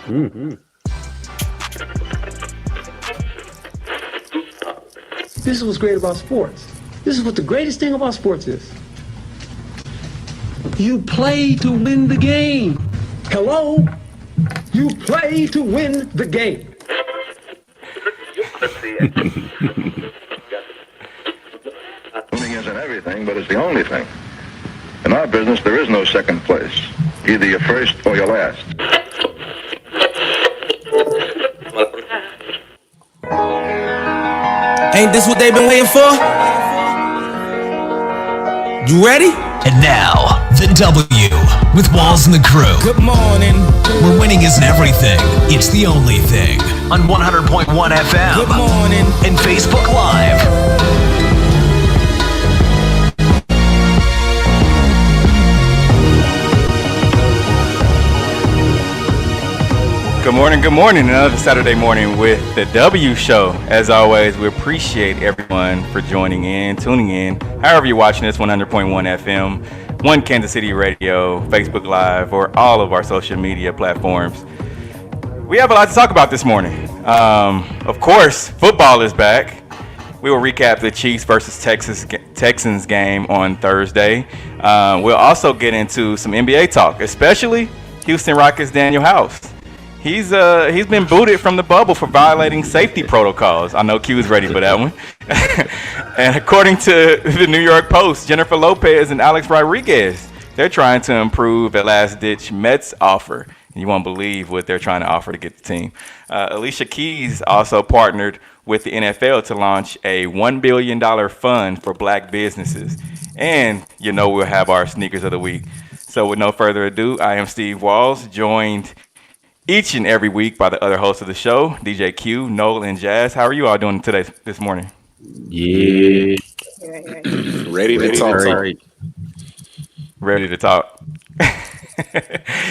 Mm-hmm. This is what's great about sports. This is what the greatest thing about sports is. You play to win the game. Hello? You play to win the game. Winning isn't everything, but it's the only thing. In our business, there is no second place. Either you're first or you're last. Ain't this what they've been waiting for? You ready? And now, the W with Walls and the Crew. Good morning. Where winning isn't everything, it's the only thing. On 100.1 FM. Good morning. And Facebook Live. Good morning. Another Saturday morning with the W Show. As always, we appreciate everyone for joining in, tuning in. However you're watching this, 100.1 FM, One Kansas City Radio, Facebook Live, or all of our social media platforms. We have a lot to talk about this morning. Of course, football is back. We will recap the Chiefs versus Texans game on Thursday. We'll also get into some NBA talk, especially Houston Rockets' Daniel House. He's been booted from the bubble for violating safety protocols. I know Q's ready for that one. And according to the New York Post, Jennifer Lopez and Alex Rodriguez, they're trying to improve a last-ditch Mets offer. You won't believe what they're trying to offer to get the team. Alicia Keys also partnered with the NFL to launch a $1 billion fund for black businesses. And we'll have our sneakers of the week. So with no further ado, I am Steve Walls, joined each and every week by the other hosts of the show, DJ Q, Noel, and Jazz. How are you all doing this morning? Yeah. Ready to talk. Ready to talk.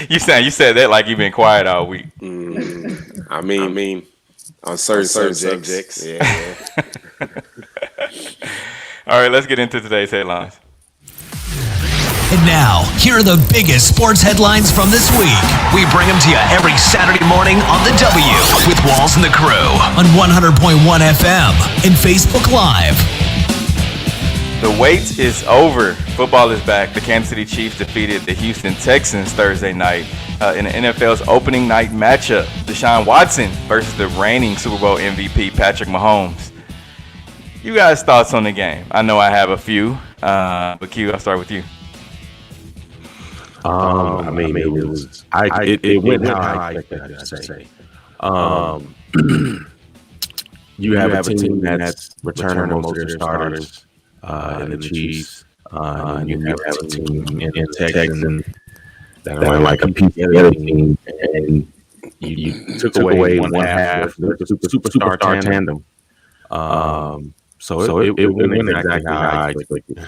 You said that like you've been quiet all week. I mean, on certain subjects. Yeah. All right, let's get into today's headlines. And now, here are the biggest sports headlines from this week. We bring them to you every Saturday morning on the W with Walls and the Crew on 100.1 FM and Facebook Live. The wait is over. Football is back. The Kansas City Chiefs defeated the Houston Texans Thursday night in the NFL's opening night matchup. Deshaun Watson versus the reigning Super Bowl MVP Patrick Mahomes. You guys' thoughts on the game? I know I have a few, but Q, I'll start with you. It went how I expected it to say. You have a team that's returning most of their starters in the Chiefs, and you have a team in Texans that are like a piece of the other team, and you took away one half of the superstar tandem. So it went exactly how I expected.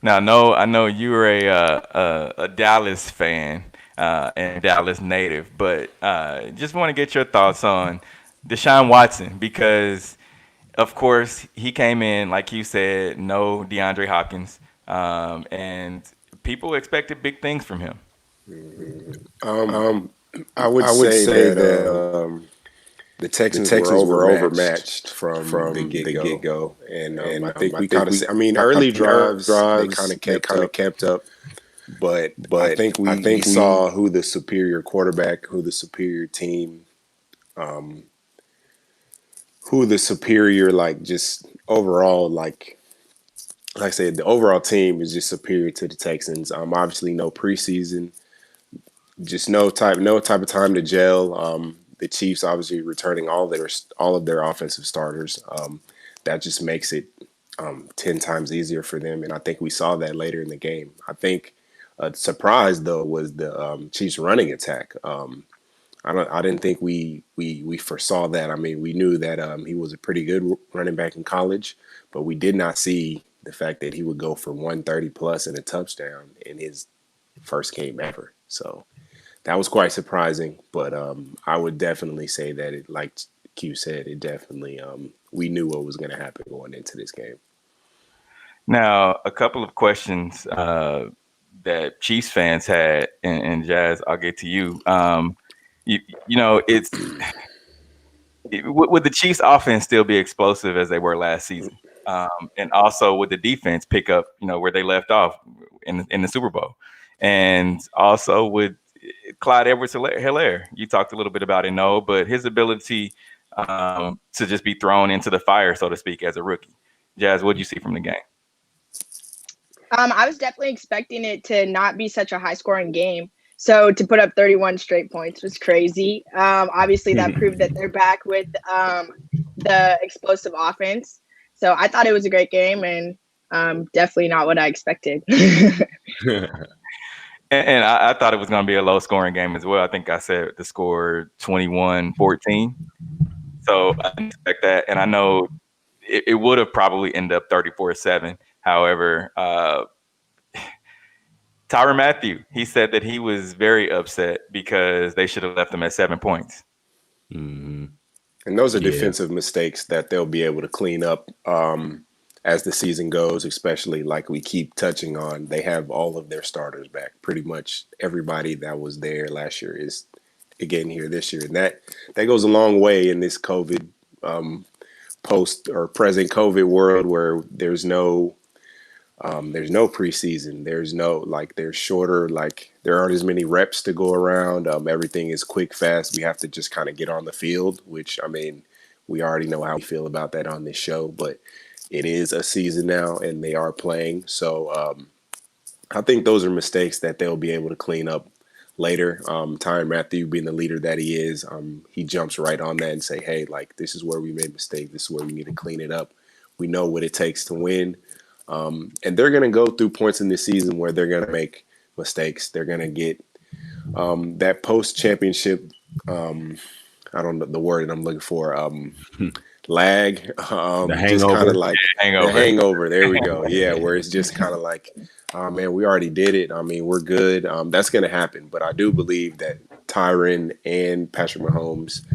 Now, I know you were a Dallas fan and Dallas native, but just want to get your thoughts on Deshaun Watson because, of course, he came in, like you said, no DeAndre Hopkins, and people expected big things from him. I would say that the Texans were overmatched from the get-go. And I think we kind of – early drives they kind of kept up. But I think we saw who the superior quarterback, who the superior team, who the superior, just overall, like I said, the overall team is just superior to the Texans. Obviously, no preseason, just no type of time to gel. The Chiefs obviously returning all of their offensive starters. That just makes it 10 times easier for them, and I think we saw that later in the game. I think a surprise though was the Chiefs running attack. I didn't think we foresaw that. We knew that he was a pretty good running back in college, but we did not see the fact that he would go for 130 plus and a touchdown in his first game ever. So that was quite surprising, but I would definitely say that it, like Q said, it definitely we knew what was going to happen going into this game. Now, a couple of questions that Chiefs fans had, and Jazz, I'll get to you. It's would the Chiefs offense still be explosive as they were last season? And also would the defense pick up, where they left off in the Super Bowl? And also would Clyde Edwards-Helaire, you talked a little bit about it, no, but his ability to just be thrown into the fire, so to speak, as a rookie. Jazz, what did you see from the game? I was definitely expecting it to not be such a high-scoring game. So to put up 31 straight points was crazy. Obviously, that proved that they're back with the explosive offense. So I thought it was a great game, and definitely not what I expected. And I thought it was going to be a low-scoring game as well. I think I said the score 21-14. So I didn't expect that. And I know it would have probably ended up 34-7. However, Tyrann Mathieu, he said that he was very upset because they should have left him at 7 points. Mm-hmm. And those are defensive mistakes that they'll be able to clean up as the season goes, especially like we keep touching on. They have all of their starters back. Pretty much everybody that was there last year is again here this year. And that goes a long way in this COVID post or present COVID world where there's no preseason. There's shorter, there aren't as many reps to go around. Everything is quick, fast. We have to just kind of get on the field, which, I mean, we already know how we feel about that on this show, but it is a season now and they are playing. So I think those are mistakes that they'll be able to clean up later. Tyrann Mathieu being the leader that he is, he jumps right on that and say, hey, this is where we made a mistake. This is where we need to clean it up. We know what it takes to win. And they're going to go through points in this season where they're going to make mistakes. They're going to get that post-championship, I don't know the word that I'm looking for, lag. The hangover. Just kind of like Hangover. the hangover. There we go. Yeah, where it's just kind of like, oh, man, we already did it. I mean, we're good. That's going to happen. But I do believe that Tyrann and Patrick Mahomes,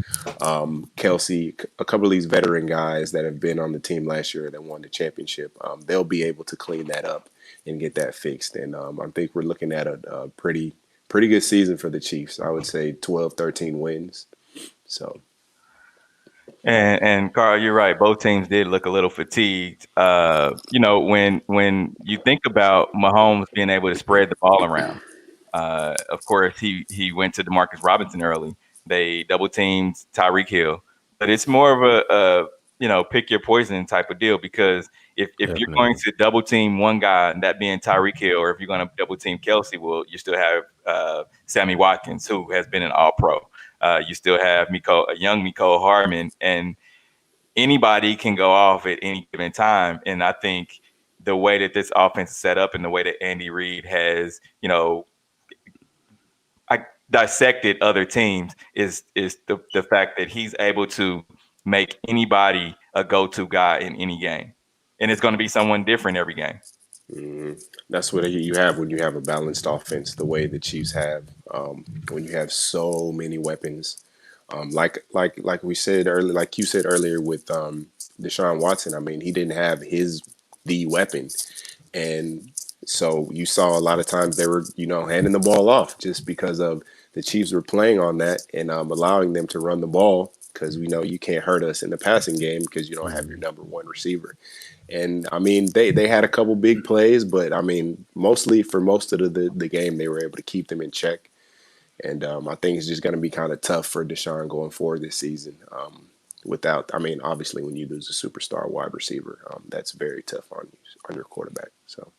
Kelsey, a couple of these veteran guys that have been on the team last year that won the championship, they'll be able to clean that up and get that fixed. And I think we're looking at a pretty good season for the Chiefs. I would say 12, 13 wins. So. And Carl, you're right. Both teams did look a little fatigued. When you think about Mahomes being able to spread the ball around, of course, he went to DeMarcus Robinson early. They double teamed Tyreek Hill, but it's more of a pick your poison type of deal, because if you're going to double team one guy, and that being Tyreek Hill, or if you're going to double team Kelsey, well, you still have Sammy Watkins, who has been an All-Pro. You still have a young Mecole Hardman, and anybody can go off at any given time. And I think the way that this offense is set up and the way that Andy Reid has, dissected other teams is the fact that he's able to make anybody a go-to guy in any game. And it's going to be someone different every game. Mm-hmm. That's what you have when you have a balanced offense, the way the Chiefs have, when you have so many weapons, like we said earlier, like you said earlier with Deshaun Watson. I mean, he didn't have the weapon, and so you saw a lot of times they were handing the ball off just because of the Chiefs were playing on that and allowing them to run the ball, because we know you can't hurt us in the passing game because you don't have your number one receiver. And I mean, they had a couple big plays, but I mean, mostly for most of the game, they were able to keep them in check. And I think it's just going to be kind of tough for Deshaun going forward this season. Obviously, when you lose a superstar wide receiver, that's very tough on your quarterback. So.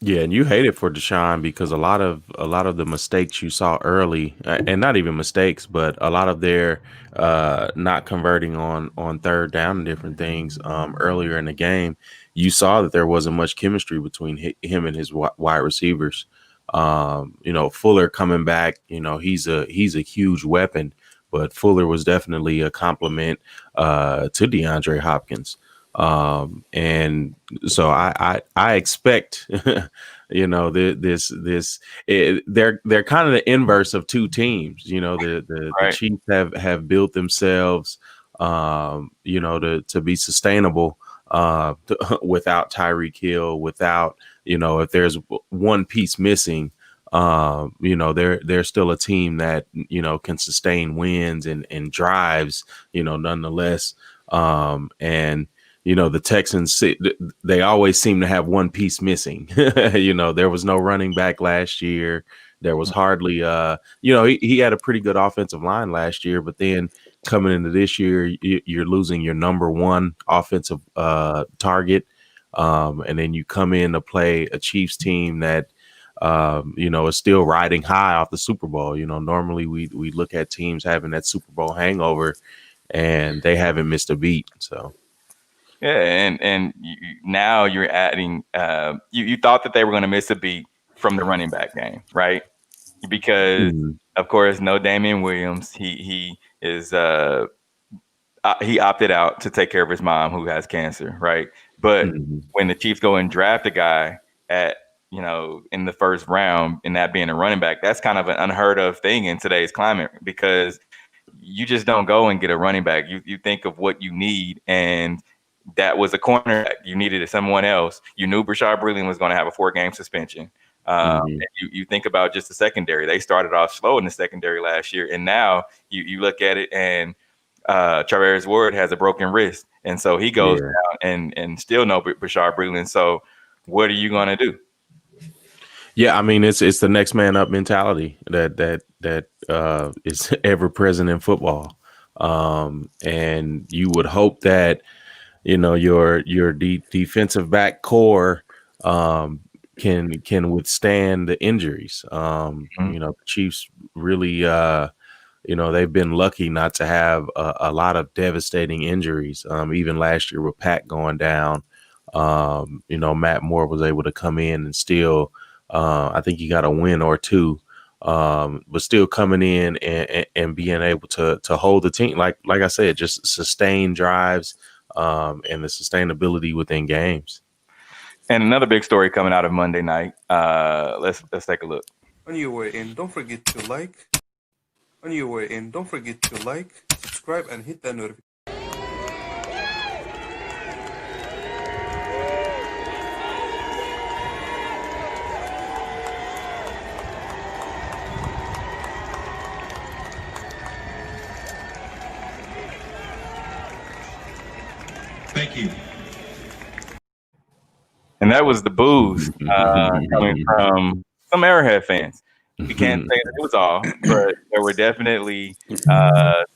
Yeah, and you hate it for Deshaun because a lot of the mistakes you saw early, and not even mistakes, but a lot of their not converting on third down and different things earlier in the game, you saw that there wasn't much chemistry between him and his wide receivers. Fuller coming back, he's a huge weapon, but Fuller was definitely a compliment to DeAndre Hopkins. And so I expect, they're kind of the inverse of two teams. The Chiefs have built themselves, to be sustainable without Tyreek Hill, without, if there's one piece missing, they're still a team that, can sustain wins and drives, nonetheless. And, the Texans, they always seem to have one piece missing. There was no running back last year. There was hardly, he had a pretty good offensive line last year, but then coming into this year, you're losing your number one offensive target. And then you come in to play a Chiefs team that, is still riding high off the Super Bowl. Normally we look at teams having that Super Bowl hangover, and they haven't missed a beat. So. Yeah, and now you're adding. You thought that they were going to miss a beat from the running back game, right? Because of course, no Damian Williams. He is he opted out to take care of his mom who has cancer, right? But when the Chiefs go and draft a guy at in the first round, and that being a running back, that's kind of an unheard of thing in today's climate, because you just don't go and get a running back. You think of what you need, and that was a corner. You needed someone else. You knew Bashaud Breeland was going to have a 4-game suspension. You think about just the secondary. They started off slow in the secondary last year, and now you look at it, and Charvarius Ward has a broken wrist, and so he goes down, and still no Bashaud Breeland. So what are you going to do? Yeah, I mean, it's the next man up mentality that is ever present in football, and you would hope that your defensive back core can withstand the injuries. The Chiefs really, they've been lucky not to have a lot of devastating injuries. Even last year with Pat going down, Matt Moore was able to come in and still, I think he got a win or two, but still coming in and being able to hold the team. Like I said, just sustain drives, and the sustainability within games. And another big story coming out of Monday night. Let's take a look. On your way in, don't forget to like. On your way in, don't forget to like, subscribe, and hit that notification. Thank you. And that was the boos coming from some Arrowhead fans. We can't say that it was all, but there were definitely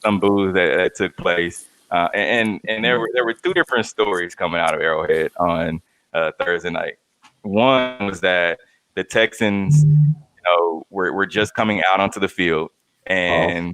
some boos that took place. And there were two different stories coming out of Arrowhead on Thursday night. One was that the Texans, were just coming out onto the field, and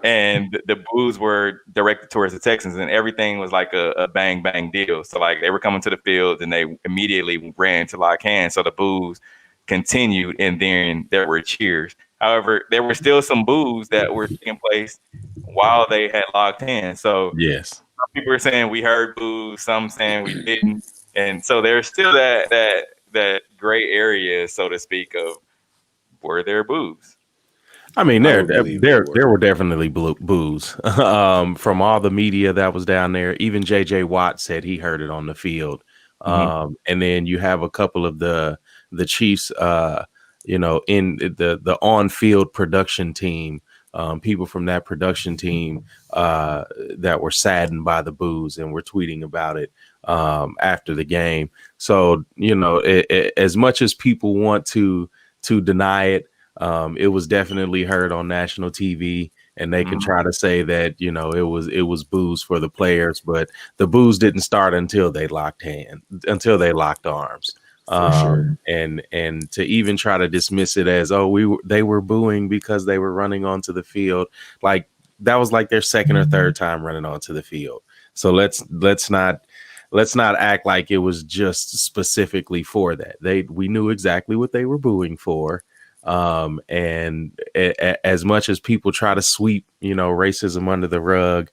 and the boos were directed towards the Texans, and everything was like a bang bang deal. So like they were coming to the field, and they immediately ran to lock hands. So the boos continued, and then there were cheers. However, there were still some boos that were taking place while they had locked hands. So yes, some people were saying we heard boos, some saying we didn't, and so there's still that gray area, so to speak, of were there boos. I mean, there were definitely boos from all the media that was down there. Even J.J. Watt said he heard it on the field. And then you have a couple of the Chiefs, in the on-field production team, people from that production team that were saddened by the boos and were tweeting about it after the game. So, as much as people want to deny it, it was definitely heard on national TV, and they can try to say that, it was boos for the players, but the boos didn't start until they locked arms. Sure. And to even try to dismiss it as, they were booing because they were running onto the field. Like that was like their second or third time running onto the field. So let's not act like it was just specifically for that. We knew exactly what they were booing for. And as much as people try to sweep, racism under the rug,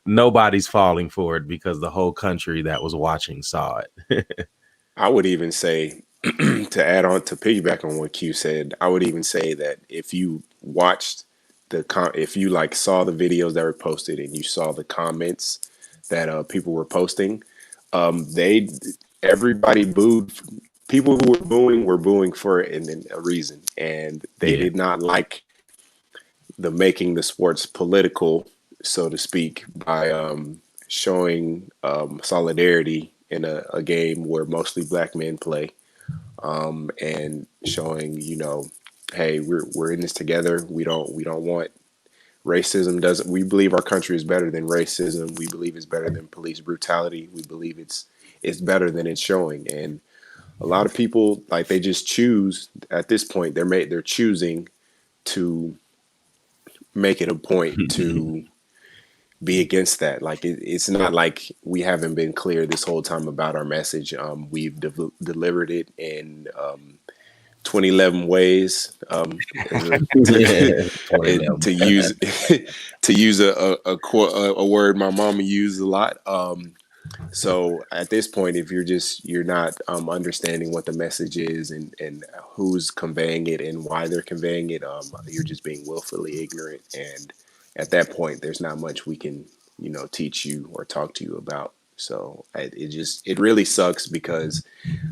nobody's falling for it because the whole country that was watching saw it. I would even say, to add on, to piggyback on what Q said, I would even say that if you watched if you saw the videos that were posted and you saw the comments, that people were posting. They everybody booed. People who were booing for a reason, and they did not like the making the sports political, so to speak, by showing solidarity in a game where mostly black men play, and showing, hey, we're in this together. We don't want racism. Doesn't we believe our country is better than racism? We believe it's better than police brutality. We believe it's better than it's showing. And a lot of people, like, they just choose at this point. They're choosing to make it a point to be against that. Like, it's not like we haven't been clear this whole time about our message. We've delivered it in 2011 ways, to use a word my mama used a lot. So at this point, if you're not understanding what the message is and who's conveying it and why they're conveying it, you're just being willfully ignorant. And at that point, there's not much we can, teach you or talk to you about. So it really sucks, because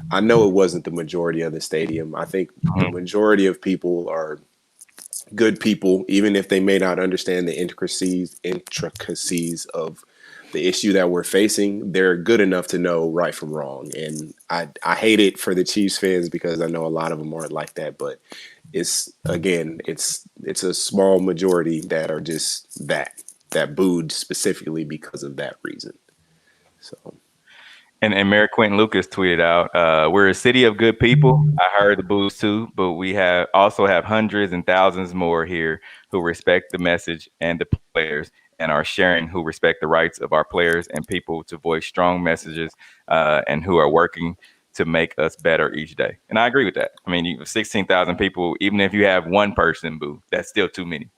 I know it wasn't the majority of the stadium. I think the majority of people are good people, even if they may not understand the intricacies of the issue that we're facing. They're good enough to know right from wrong. And I hate it for the Chiefs fans, because I know a lot of them aren't like that, but it's a small majority that are just that booed specifically because of that reason. So. And Mayor Quentin Lucas tweeted out, "We're a city of good people. I heard the boos too, but we also have hundreds and thousands more here who respect the message and the players, and are sharing, who respect the rights of our players and people to voice strong messages, and who are working to make us better each day." And I agree with that. I mean, you have 16,000 people. Even if you have one person boo, that's still too many,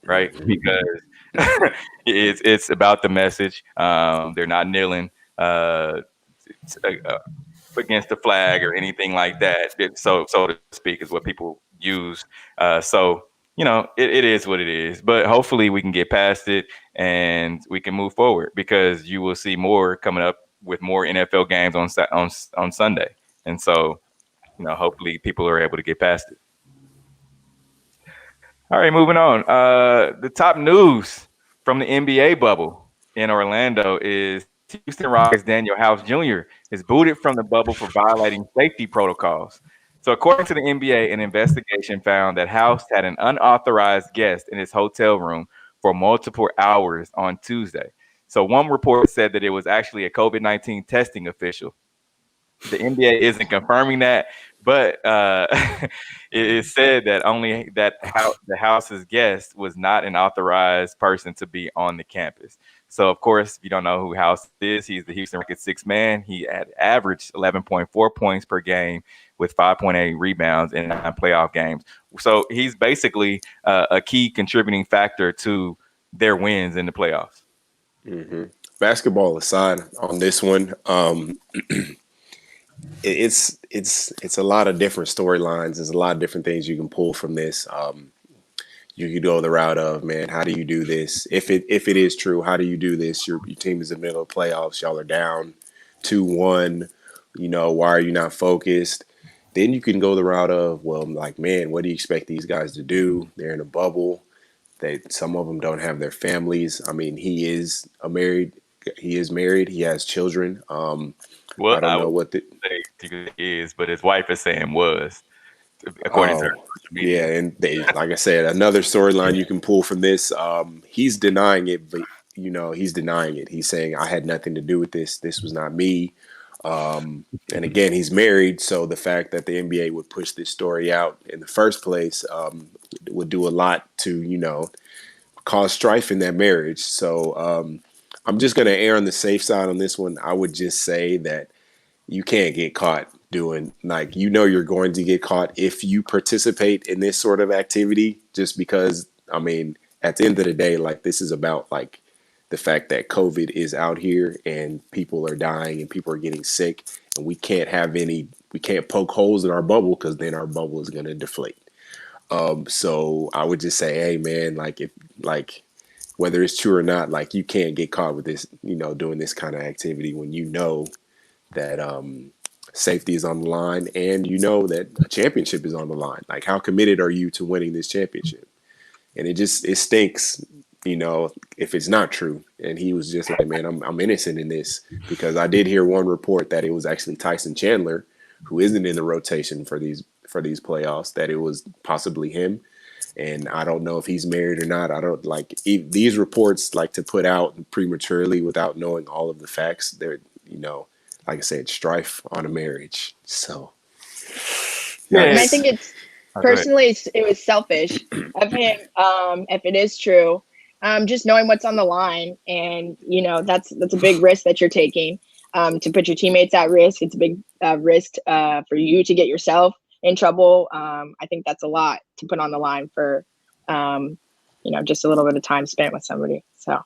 right? Because it's about the message. They're not kneeling against the flag or anything like that, so to speak, is what people use. So it is what it is, but hopefully we can get past it and we can move forward, because you will see more coming up with more NFL games on Sunday. And so hopefully people are able to get past it. All right, moving on. The top news from the NBA bubble in Orlando is Houston Rockets Daniel House Jr. is booted from the bubble for violating safety protocols. So according to the NBA, an investigation found that House had an unauthorized guest in his hotel room for multiple hours on Tuesday. So one report said that it was actually a COVID-19 testing official. The NBA isn't confirming that, but it is said that only the House's guest was not an authorized person to be on the campus. So, of course, if you don't know who House is, he's the Houston Rockets sixth man. He had averaged 11.4 points per game with 5.8 rebounds in 9 playoff games. So he's basically a key contributing factor to their wins in the playoffs. Mm-hmm. Basketball aside on this one, it's a lot of different storylines. There's a lot of different things you can pull from this. You could go the route of, man, how do you do this? If it is true, how do you do this? Your team is in the middle of playoffs. Y'all are down 2-1. Why are you not focused? Then you can go the route of, well, like, man, what do you expect these guys to do? They're in a bubble. Some of them don't have their families. I mean, he is married. He has children. Well, I don't know what he is, but his wife is saying was, according to her. Yeah, and like I said, another storyline you can pull from this. He's denying it, but he's denying it. He's saying, I had nothing to do with this. This was not me. And again, he's married, so the fact that the NBA would push this story out in the first place would do a lot to cause strife in that marriage. So I'm just going to err on the safe side on this one. I would just say that you can't get caught doing, like, you're going to get caught if you participate in this sort of activity, just because, I mean, at the end of the day, like, this is about, like, the fact that COVID is out here and people are dying and people are getting sick, and we can't poke holes in our bubble, because then our bubble is going to deflate. So I would just say, hey man, whether it's true or not, like you can't get caught with this, doing this kind of activity when you know that safety is on the line and you know that a championship is on the line. Like, how committed are you to winning this championship? And it stinks, if it's not true. And he was just like, man, I'm innocent in this, because I did hear one report that it was actually Tyson Chandler, who isn't in the rotation for these playoffs, that it was possibly him. And I don't know if he's married or not. I don't like these reports like to put out prematurely without knowing all of the facts. They're, like I said, strife on a marriage. So, yeah. And I think it's personally, it was selfish of him. If it is true, just knowing what's on the line, and that's a big risk that you're taking. To put your teammates at risk, it's a big risk for you to get yourself in trouble. I think that's a lot to put on the line for, just a little bit of time spent with somebody. So.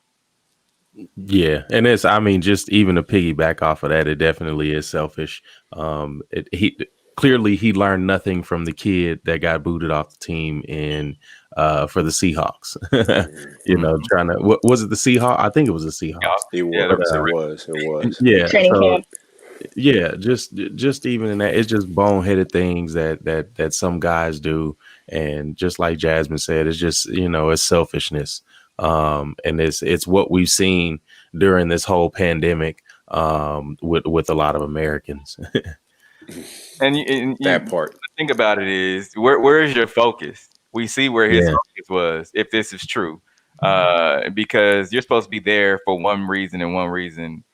Yeah. And just even to piggyback off of that, it definitely is selfish. He learned nothing from the kid that got booted off the team for the Seahawks. Trying to, was it the Seahawks? I think it was the Seahawks. It was. Yeah. Training camp. Yeah, just even in that, it's just boneheaded things that some guys do, and just like Jasmine said, it's just it's selfishness, and it's what we've seen during this whole pandemic, with a lot of Americans. and that part. Think about it is where is your focus? We see where his focus was, if this is true, because you're supposed to be there for one reason and one reason,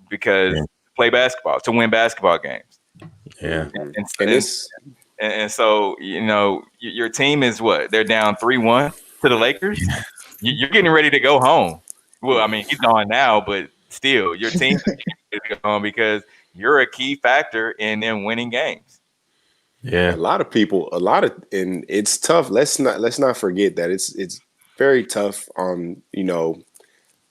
because. Play basketball, to win basketball games. Yeah. And so, your team is what? They're down 3-1 to the Lakers. You're getting ready to go home. Well, I mean, he's gone now, but still, your team is getting ready to go home you're a key factor in them winning games. Yeah. And it's tough. Let's not forget that it's very tough on,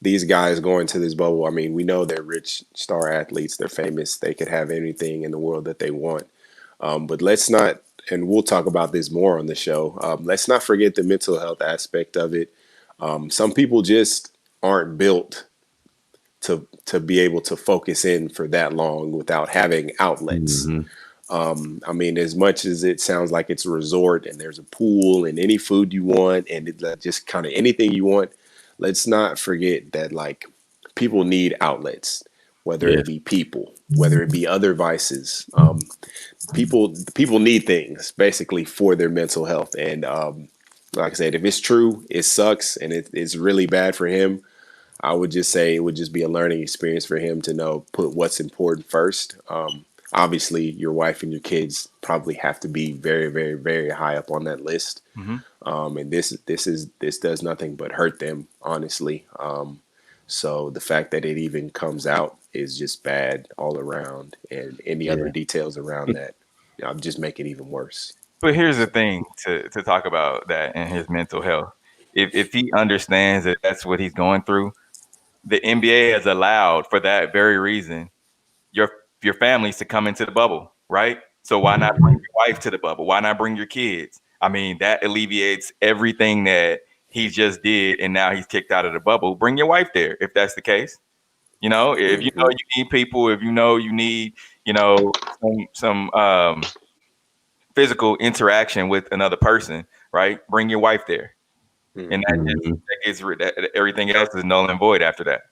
these guys going to this bubble. I mean, we know they're rich star athletes. They're famous. They could have anything in the world that they want. But let's not, and we'll talk about this more on the show. Let's not forget the mental health aspect of it. Some people just aren't built to be able to focus in for that long without having outlets. I mean, as much as it sounds like it's a resort and there's a pool and any food you want and just kind of anything you want, let's not forget that like people need outlets, whether it be people, whether it be other vices. People need things basically for their mental health. And like I said, if it's true, it sucks and it's really bad for him. I would just say it would just be a learning experience for him to know, put what's important first. Obviously, your wife and your kids probably have to be very, very, very high up on that list. And this does nothing but hurt them, honestly. So the fact that it even comes out is just bad all around, and any other details around that, just make it even worse. But here's the thing to talk about that and his mental health. If he understands that that's what he's going through, the NBA has allowed, for that very reason, your families to come into the bubble, right? So why not bring your wife to the bubble? Why not bring your kids? I mean, that alleviates everything that he just did, and now he's kicked out of the bubble. Bring your wife there if that's the case. If you need people, if you need, some physical interaction with another person, right? Bring your wife there. And that gets everything else is null and void after that.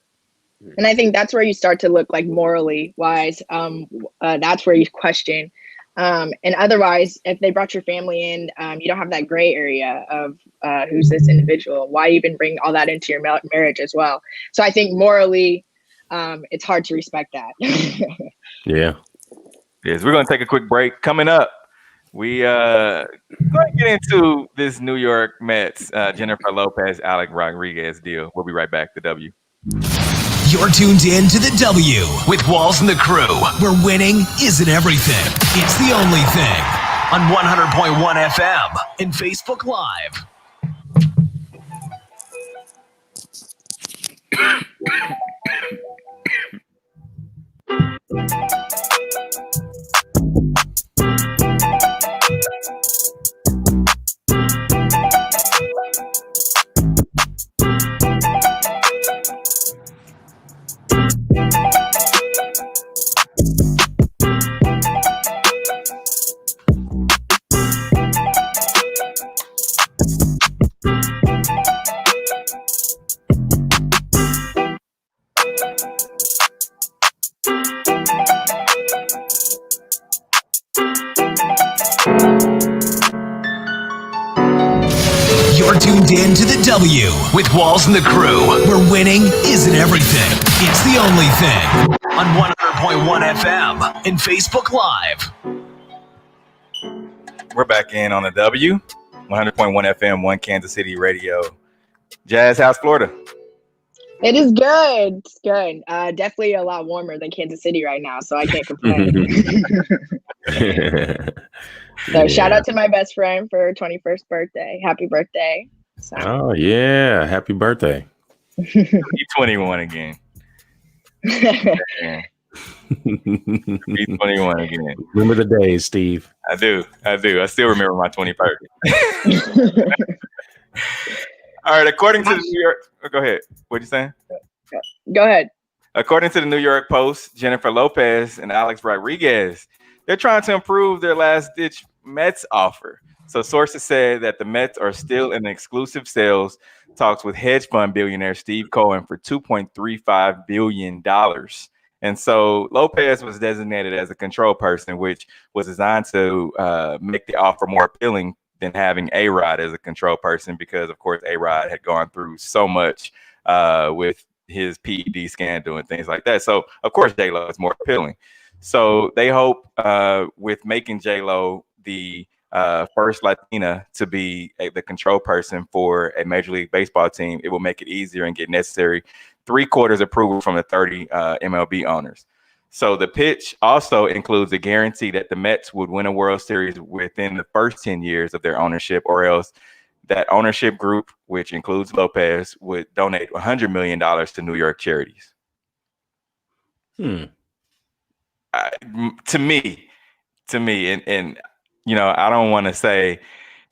And I think that's where you start to look like morally wise. That's where you question. And otherwise, if they brought your family in, you don't have that gray area of who's this individual. Why even bring all that into your marriage as well? So I think morally, it's hard to respect that. Yeah. Yes, we're going to take a quick break. Coming up, we going to get into this New York Mets, Jennifer Lopez, Alex Rodriguez deal. We'll be right back. The W. You're tuned in to the W with Walls and the Crew, where winning isn't everything. It's the only thing. On 100.1 FM and Facebook Live. You're tuned in to the W with Walls and the Crew, where winning isn't everything. It's the only thing. On 100.1 FM and Facebook Live. We're back in on the W, 100.1 FM, One Kansas City Radio. Jazz, how's Florida? It is good. It's good. Definitely a lot warmer than Kansas City right now, so I can't complain. So shout out to my best friend for her 21st birthday. Happy birthday. So. Oh, yeah. Happy birthday. He's 21 again. He's 21 again. Remember the days, Steve. I do. I still remember my 21st. All right. According to the New York, go ahead. What you saying? Go ahead. According to the New York Post, Jennifer Lopez and Alex Rodriguez, they're trying to improve their last-ditch Mets offer. So sources said that the Mets are still in exclusive sales talks with hedge fund billionaire Steve Cohen for $2.35 billion. And so Lopez was designated as a control person, which was designed to make the offer more appealing than having A-Rod as a control person, because, of course, A-Rod had gone through so much with his PED scandal and things like that. So, of course, J-Lo is more appealing. So they hope with making J-Lo the first Latina to be the control person for a Major League Baseball team, it will make it easier and get necessary 3/4 approval from the 30 MLB owners. So the pitch also includes a guarantee that the Mets would win a World Series within the first 10 years of their ownership, or else that ownership group, which includes Lopez, would donate $100 million to New York charities. To me, and you know, I don't want to say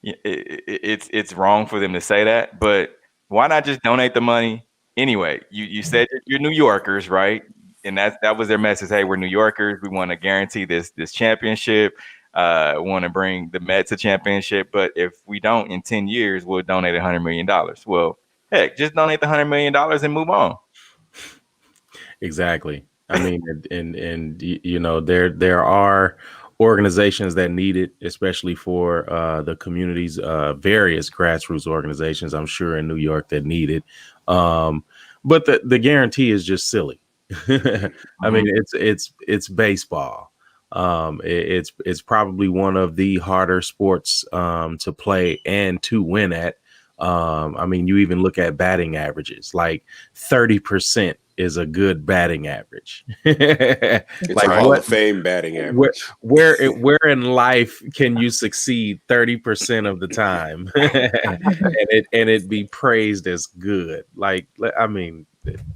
it's wrong for them to say that, but why not just donate the money anyway? You said you're New Yorkers, right? And that was their message. Hey, we're New Yorkers. We want to guarantee this championship. Want to bring the Mets a championship. But if we don't, in 10 years, we'll donate $100 million. Well, heck, just donate the $100 million and move on. Exactly. I mean, and you know, there are organizations that need it, especially for the communities, various grassroots organizations, I'm sure in New York, that need it. But the guarantee is just silly. I mean, it's baseball. It's probably one of the harder sports to play and to win at. I mean, you even look at batting averages, like 30% is a good batting average. It's like a Hall of Fame batting average. Where in life can you succeed 30% of the time and it be praised as good? Like, I mean,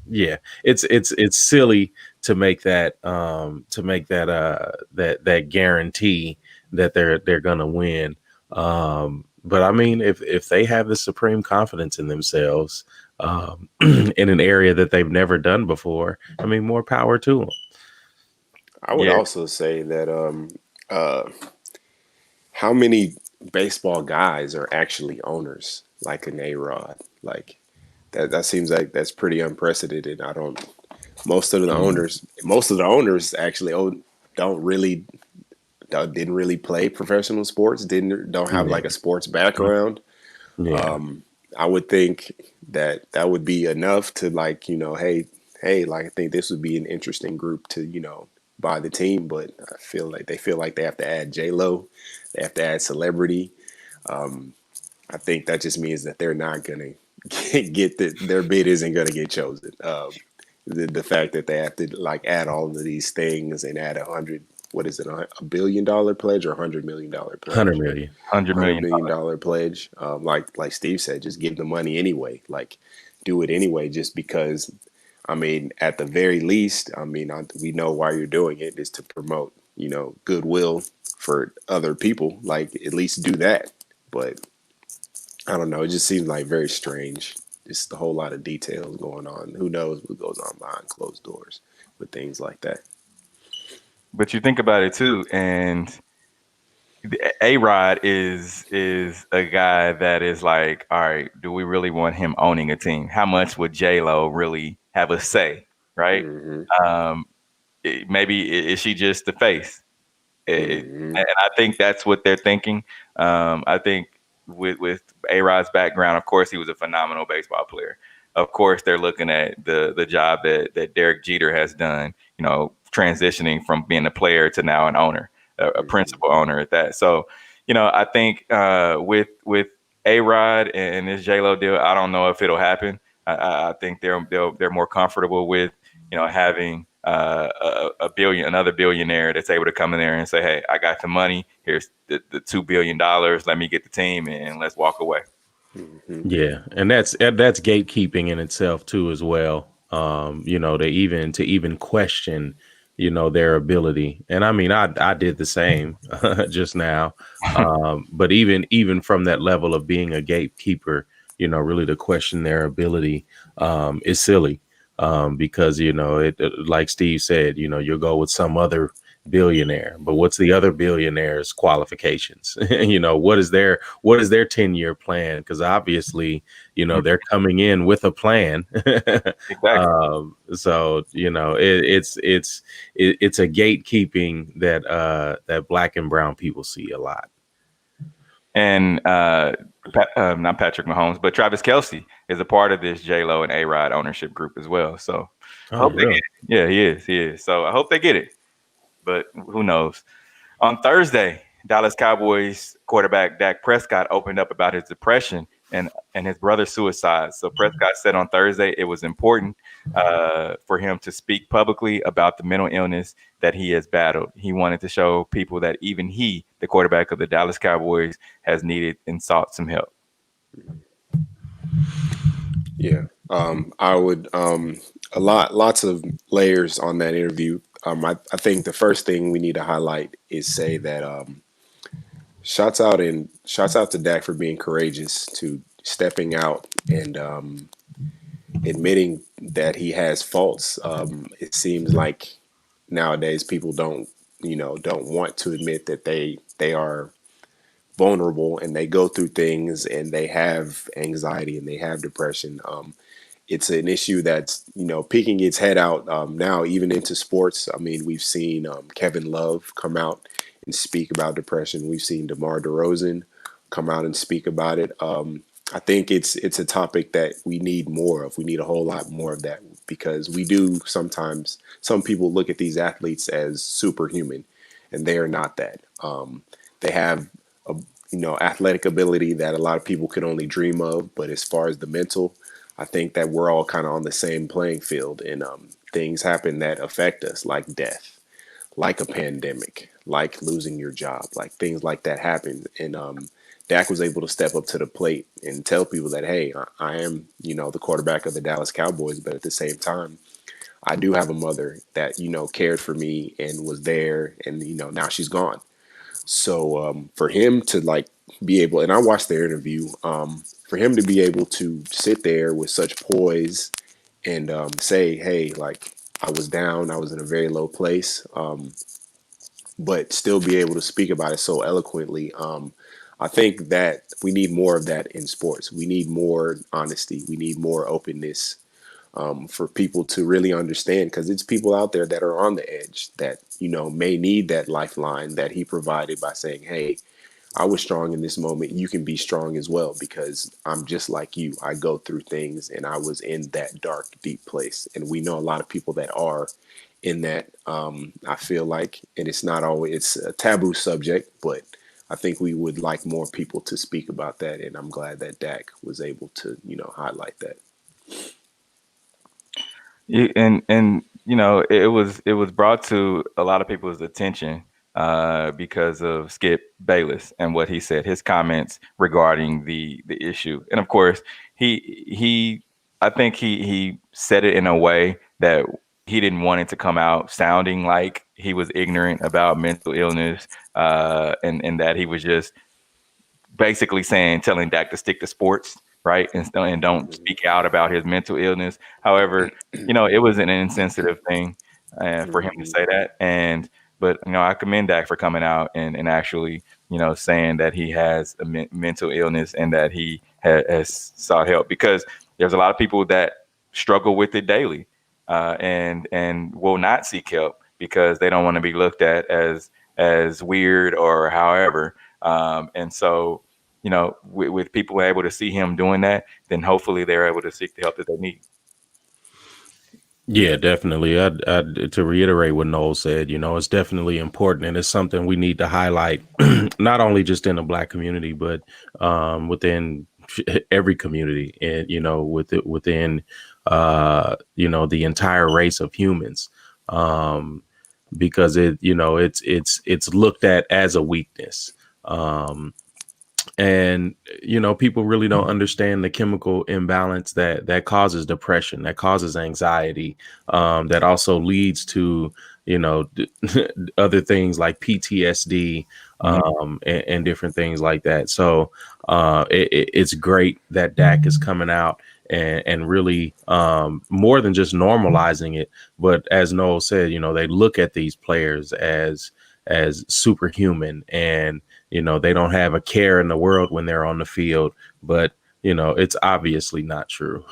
yeah, it's silly to make that that guarantee that they're gonna win. But I mean, if they have the supreme confidence in themselves in an area that they've never done before, I mean, more power to them. I would also say that how many baseball guys are actually owners, like an A-Rod? Like that seems like that's pretty unprecedented. Most of the owners actually didn't really play professional sports, don't have like a sports background. I would think that would be enough to, like, you know, hey, like, I think this would be an interesting group to, you know, buy the team. But I feel like they have to add J-Lo, they have to add celebrity. I think that just means that they're not gonna get their bid isn't gonna get chosen. The fact that they have to, like, add all of these things and add $100 billion pledge or $100 million pledge? $100 million pledge. Like Steve said, just give the money anyway. Like, do it anyway, just because. I mean, at the very least, I mean, we know why you're doing it is to promote, you know, goodwill for other people. Like, at least do that. But I don't know. It just seems like very strange. Just a whole lot of details going on. Who knows what goes on behind closed doors with things like that. But you think about it too, and A-Rod is a guy that is like, all right, do we really want him owning a team? How much would J-Lo really have a say, right? Mm-hmm. Maybe is she just the face? And I think that's what they're thinking. I think with A-Rod's background, of course, he was a phenomenal baseball player. Of course, they're looking at the job that Derek Jeter has done, transitioning from being a player to now an owner, a principal owner at that. So, I think with A-Rod and this J-Lo deal, I don't know if it'll happen. I think they're more comfortable with, having another billionaire that's able to come in there and say, hey, I got the money. Here's the $2 billion. Let me get the team and let's walk away. Yeah, and that's gatekeeping in itself too, as well. To even question, their ability. And I mean, I did the same just now. But even from that level of being a gatekeeper, really to question their ability is silly. Because like Steve said, you'll go with some other billionaire, but what's the other billionaire's qualifications? What is their 10-year plan? Because obviously, they're coming in with a plan. Exactly. So it's a gatekeeping that Black and brown people see a lot. And not Patrick Mahomes, but Travis Kelce is a part of this J-Lo and A-Rod ownership group as well. So I hope they get it. Yeah, he is. So I hope they get it. But who knows? On Thursday, Dallas Cowboys quarterback Dak Prescott opened up about his depression and his brother's suicide. So Prescott said on Thursday it was important for him to speak publicly about the mental illness that he has battled. He wanted to show people that even he, the quarterback of the Dallas Cowboys, has needed and sought some help. Yeah, I would lots of layers on that interview. I think the first thing we need to highlight is say that shouts out to Dak for being courageous, to stepping out and admitting that he has faults. It seems like nowadays people don't want to admit that they are vulnerable and they go through things and they have anxiety and they have depression. It's an issue that's, peeking its head out now, even into sports. I mean, we've seen Kevin Love come out and speak about depression. We've seen DeMar DeRozan come out and speak about it. I think it's a topic that we need more of. We need a whole lot more of that, because we do sometimes, some people look at these athletes as superhuman, and they are not that. They have athletic ability that a lot of people could only dream of. But as far as the mental, I think that we're all kind of on the same playing field, and things happen that affect us, like death, like a pandemic, like losing your job, like things like that happen. And Dak was able to step up to the plate and tell people that, hey, I am, the quarterback of the Dallas Cowboys, but at the same time, I do have a mother that, cared for me and was there, and, now she's gone. So for him to be able, and I watched their interview, for him to be able to sit there with such poise and say, hey, I was down, I was in a very low place, but still be able to speak about it so eloquently. I think that we need more of that in sports. We need more honesty. We need more openness for people to really understand, because it's people out there that are on the edge that, may need that lifeline that he provided by saying, hey, I was strong in this moment. You can be strong as well, because I'm just like you. I go through things, and I was in that dark, deep place. And we know a lot of people that are in that. I feel like, and it's not always, it's a taboo subject, but I think we would like more people to speak about that. And I'm glad that Dak was able to, highlight that. It was brought to a lot of people's attention because of Skip Bayless and what he said, his comments regarding the issue. And of course, I think he said it in a way that he didn't want it to come out sounding like he was ignorant about mental illness, and that he was just basically telling Dak to stick to sports, right? And don't speak out about his mental illness. However, it was an insensitive thing for him to say that. But I commend Dak for coming out and actually, saying that he has a mental illness and that he has sought help, because there's a lot of people that struggle with it daily and will not seek help because they don't want to be looked at as weird or however. And so, with people able to see him doing that, then hopefully they're able to seek the help that they need. Yeah, definitely. To reiterate what Noel said, it's definitely important, and it's something we need to highlight, not only just in the Black community, but within every community, and within the entire race of humans, because it's looked at as a weakness. And people really don't understand the chemical imbalance that causes depression, that causes anxiety, that also leads to other things like PTSD, and different things like that. So it's great that Dak is coming out and really more than just normalizing it, but as Noel said, they look at these players as superhuman, and they don't have a care in the world when they're on the field, but it's obviously not true.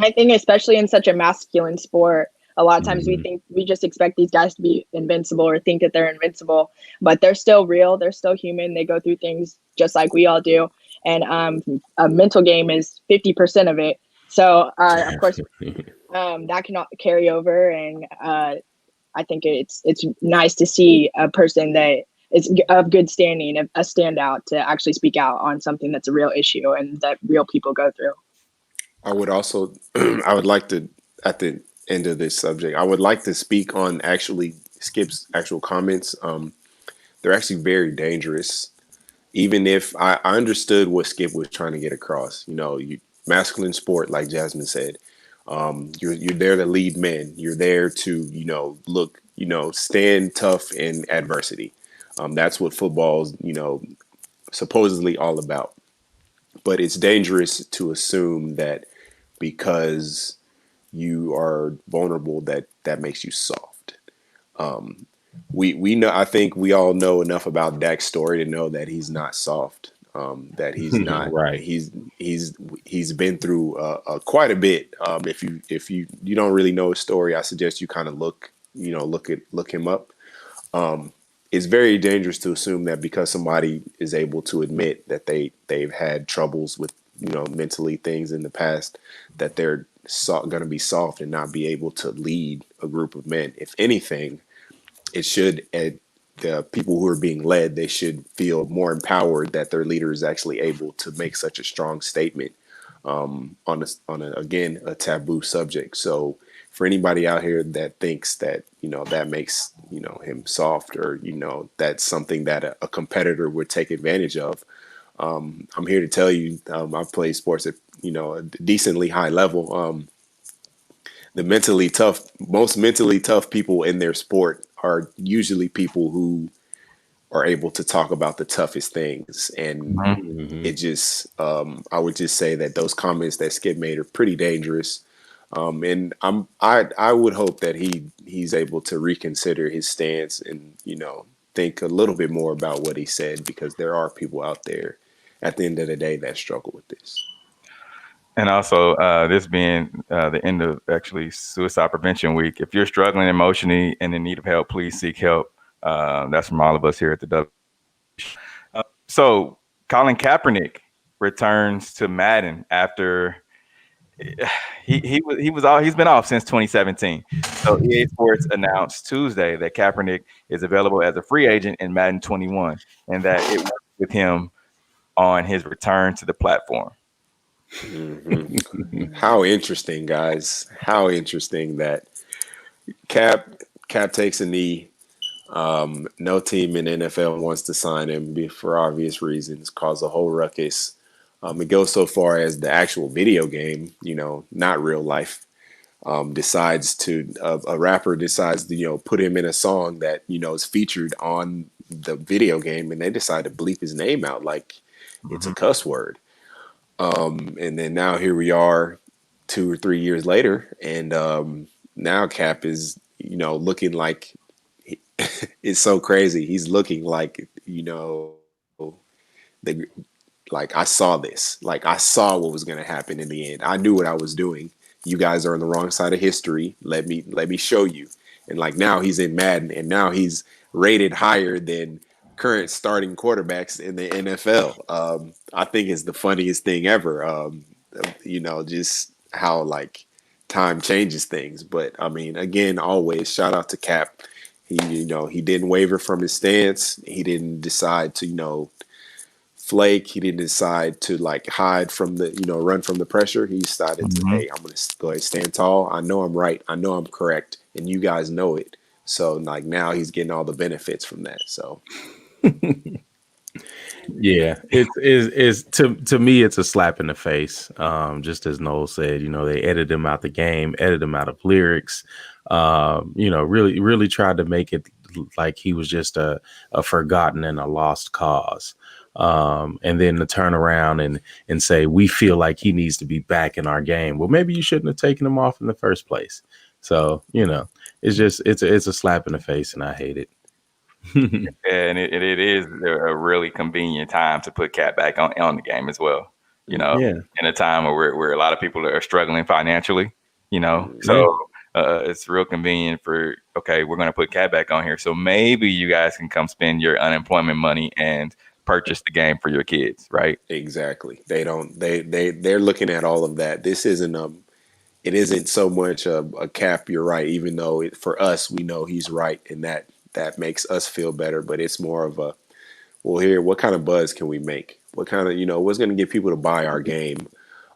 I think especially in such a masculine sport, a lot of times we just expect these guys to be invincible or think that they're invincible, but they're still real. They're still human. They go through things just like we all do. And a mental game is 50% of it. So of course, that cannot carry over. And I think it's nice to see a person that is of good standing, a standout, to actually speak out on something that's a real issue and that real people go through. I would also, I would like to, at the end of this subject, I would like to speak on actually Skip's actual comments. They're actually very dangerous. Even if I understood what Skip was trying to get across, masculine sport, like Jasmine said, you're there to lead men. You're there to, look, stand tough in adversity. That's what football's, supposedly all about. But it's dangerous to assume that because you are vulnerable, that makes you soft. We know. I think we all know enough about Dak's story to know that he's not soft. That he's not right. He's been through quite a bit. If you don't really know his story, I suggest you kind of look him up. It's very dangerous to assume that because somebody is able to admit that they've had troubles with mentally things in the past, that they're going to be soft and not be able to lead a group of men. If anything, it should, the people who are being led, they should feel more empowered that their leader is actually able to make such a strong statement on a taboo subject. So for anybody out here that thinks that that makes him soft, or that's something that a competitor would take advantage of, I'm here to tell you, I've played sports at a decently high level. The most mentally tough people in their sport are usually people who are able to talk about the toughest things. And it just, I would just say that those comments that Skip made are pretty dangerous. And I would hope that he's able to reconsider his stance and, think a little bit more about what he said, because there are people out there at the end of the day that struggle with this. And also, this being the end of actually Suicide Prevention Week, if you're struggling emotionally and in need of help, please seek help. That's from all of us here at the W. So Colin Kaepernick returns to Madden after he's been off since 2017. So EA Sports announced Tuesday that Kaepernick is available as a free agent in Madden 21, and that it works with him on his return to the platform. How interesting, guys. How interesting that Cap takes a knee. No team in NFL wants to sign him for obvious reasons, cause a whole ruckus. It goes so far as the actual video game, not real life, decides to, a rapper decides to, put him in a song that, is featured on the video game, and they decide to bleep his name out like it's a cuss word. And then now here we are 2 or 3 years later, and now Cap is, looking like it's so crazy. He's looking like, like I saw this, like I saw what was going to happen in the end. I knew what I was doing. You guys are on the wrong side of history. Let me show you. And like now he's in Madden, and now he's rated higher than current starting quarterbacks in the NFL. I think it's the funniest thing ever. Just how like time changes things. But I mean, again, always shout out to Cap. He didn't waver from his stance. He didn't decide to, flake. He didn't decide to like hide from the, run from the pressure. He decided to, hey, I'm going to go ahead and stand tall. I know I'm right. I know I'm correct. And you guys know it. So like now he's getting all the benefits from that. So yeah, it's to me, it's a slap in the face. Just as Noel said, they edited him out the game, edited him out of lyrics. Really tried to make it like he was just a forgotten and a lost cause. And then to turn around and say, we feel like he needs to be back in our game. Well, maybe you shouldn't have taken him off in the first place. So, it's a slap in the face and I hate it. And it is a really convenient time to put Cap back on the game as well. In a time where a lot of people are struggling financially, so it's real convenient for, okay, we're going to put Cap back on here. So maybe you guys can come spend your unemployment money and purchase the game for your kids, right? Exactly. They're looking at all of that. This isn't it isn't so much a Cap. You're right. Even though for us, we know he's right. And that makes us feel better, but it's more of a, well, here, what kind of buzz can we make? What kind of, what's going to get people to buy our game?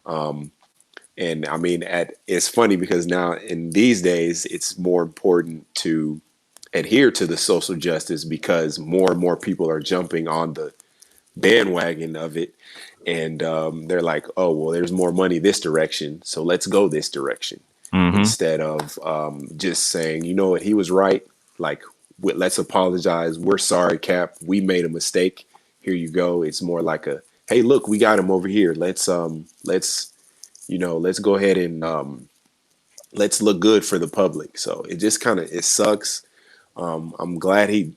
And I mean, it's funny because now in these days, it's more important to adhere to the social justice because more and more people are jumping on the bandwagon of it. And they're like, oh, well, there's more money this direction, so let's go this direction. Instead of just saying, you know what, he was right. Like, let's apologize. We're sorry, Cap. We made a mistake. Here you go. It's more like a, hey, look, we got him over here. Let's go ahead and let's look good for the public. So it just kind of, it sucks. I'm glad he's